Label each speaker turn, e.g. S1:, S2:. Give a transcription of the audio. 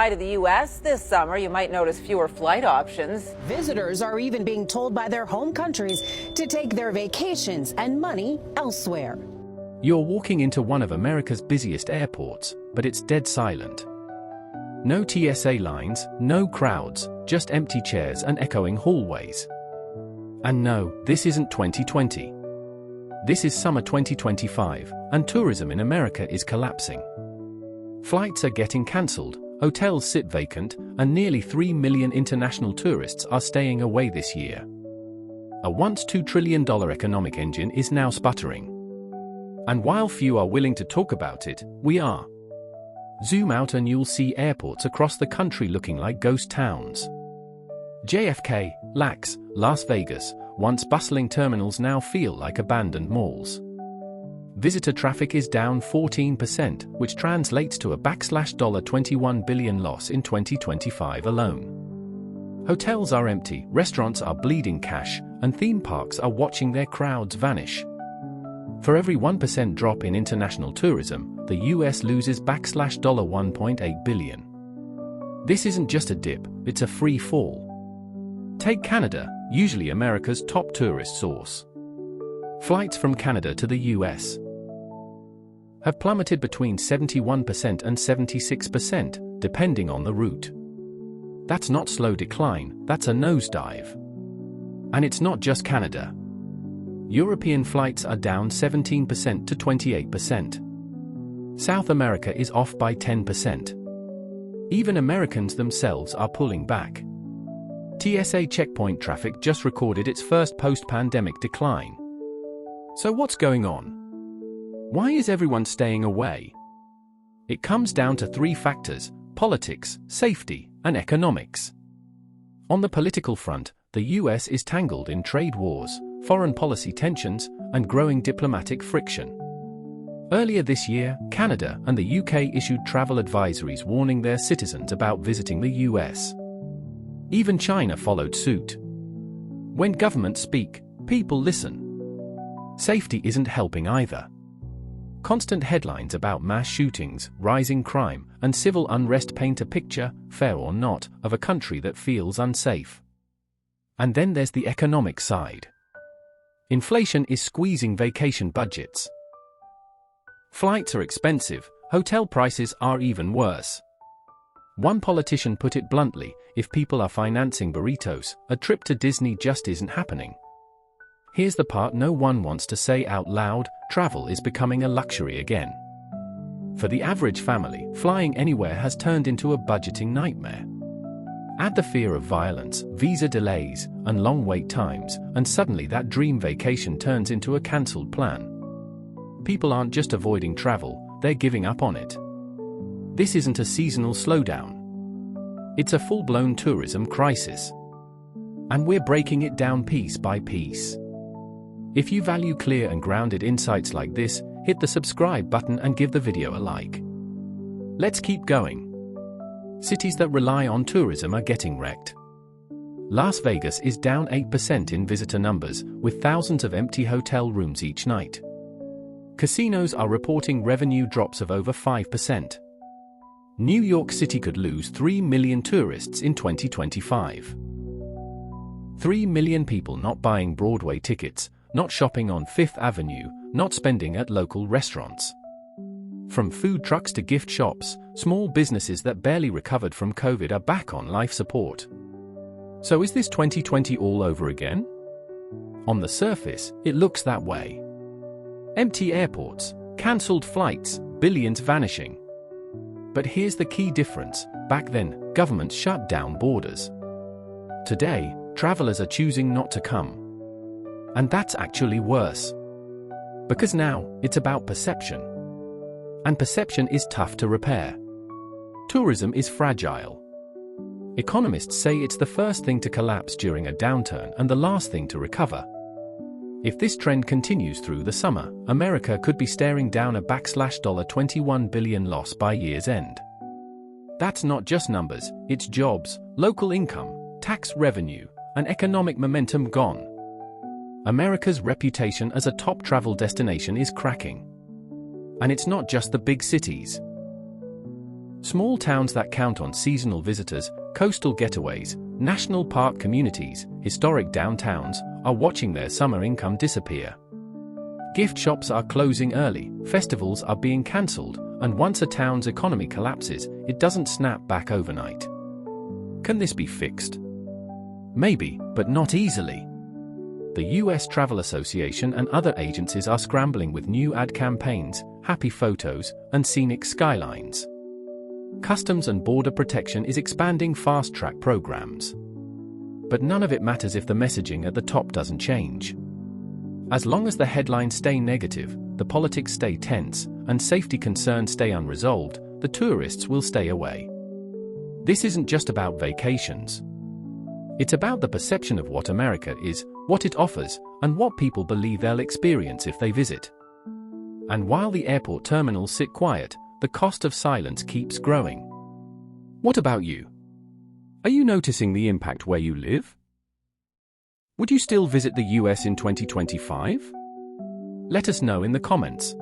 S1: To the U.S. this summer, you might notice fewer flight options.
S2: Visitors are even being told by their home countries to take their vacations and money elsewhere.
S3: You're walking into one of America's busiest airports, but it's dead silent. No TSA lines, no crowds, just empty chairs and echoing hallways. And no, this isn't 2020. This is summer 2025, and tourism in America is collapsing. Flights are getting cancelled, hotels sit vacant, and nearly 3 million international tourists are staying away this year. A once $2 trillion economic engine is now sputtering. And while few are willing to talk about it, we are. Zoom out and you'll see airports across the country looking like ghost towns. JFK, LAX, Las Vegas, once bustling terminals now feel like abandoned malls. Visitor traffic is down 14%, which translates to a $21 billion loss in 2025 alone. Hotels are empty, restaurants are bleeding cash, and theme parks are watching their crowds vanish. For every 1% drop in international tourism, the US loses $1.8 billion. This isn't just a dip, it's a free fall. Take Canada, usually America's top tourist source. Flights from Canada to the US have plummeted between 71% and 76%, depending on the route. That's not slow decline, that's a nosedive. And it's not just Canada. European flights are down 17% to 28%. South America is off by 10%. Even Americans themselves are pulling back. TSA checkpoint traffic just recorded its first post-pandemic decline. So what's going on? Why is everyone staying away? It comes down to three factors: politics, safety, and economics. On the political front, the US is tangled in trade wars, foreign policy tensions, and growing diplomatic friction. Earlier this year, Canada and the UK issued travel advisories warning their citizens about visiting the US. Even China followed suit. When governments speak, people listen. Safety isn't helping either. Constant headlines about mass shootings, rising crime, and civil unrest paint a picture, fair or not, of a country that feels unsafe. And then there's the economic side. Inflation is squeezing vacation budgets. Flights are expensive, hotel prices are even worse. One politician put it bluntly: if people are financing burritos, a trip to Disney just isn't happening. Here's the part no one wants to say out loud: travel is becoming a luxury again. For the average family, flying anywhere has turned into a budgeting nightmare. Add the fear of violence, visa delays, and long wait times, and suddenly that dream vacation turns into a cancelled plan. People aren't just avoiding travel, they're giving up on it. This isn't a seasonal slowdown. It's a full-blown tourism crisis. And we're breaking it down piece by piece. If you value clear and grounded insights like this, hit the subscribe button and give the video a like. Let's keep going. Cities that rely on tourism are getting wrecked. Las Vegas is down 8% in visitor numbers, with thousands of empty hotel rooms each night. Casinos are reporting revenue drops of over 5%. New York City could lose 3 million tourists in 2025. 3 million people not buying Broadway tickets, not shopping on Fifth Avenue, not spending at local restaurants. From food trucks to gift shops, small businesses that barely recovered from COVID are back on life support. So is this 2020 all over again? On the surface, it looks that way. Empty airports, cancelled flights, billions vanishing. But here's the key difference: back then, governments shut down borders. Today, travelers are choosing not to come. And that's actually worse. Because now, it's about perception. And perception is tough to repair. Tourism is fragile. Economists say it's the first thing to collapse during a downturn and the last thing to recover. If this trend continues through the summer, America could be staring down a $21 billion loss by year's end. That's not just numbers, it's jobs, local income, tax revenue, and economic momentum gone. America's reputation as a top travel destination is cracking. And it's not just the big cities. Small towns that count on seasonal visitors, coastal getaways, national park communities, historic downtowns, are watching their summer income disappear. Gift shops are closing early, festivals are being cancelled, and once a town's economy collapses, it doesn't snap back overnight. Can this be fixed? Maybe, but not easily. The US Travel Association and other agencies are scrambling with new ad campaigns, happy photos, and scenic skylines. Customs and Border Protection is expanding fast-track programs. But none of it matters if the messaging at the top doesn't change. As long as the headlines stay negative, the politics stay tense, and safety concerns stay unresolved, the tourists will stay away. This isn't just about vacations. It's about the perception of what America is, what it offers, and what people believe they'll experience if they visit. And while the airport terminals sit quiet, the cost of silence keeps growing. What about you? Are you noticing the impact where you live? Would you still visit the US in 2025? Let us know in the comments.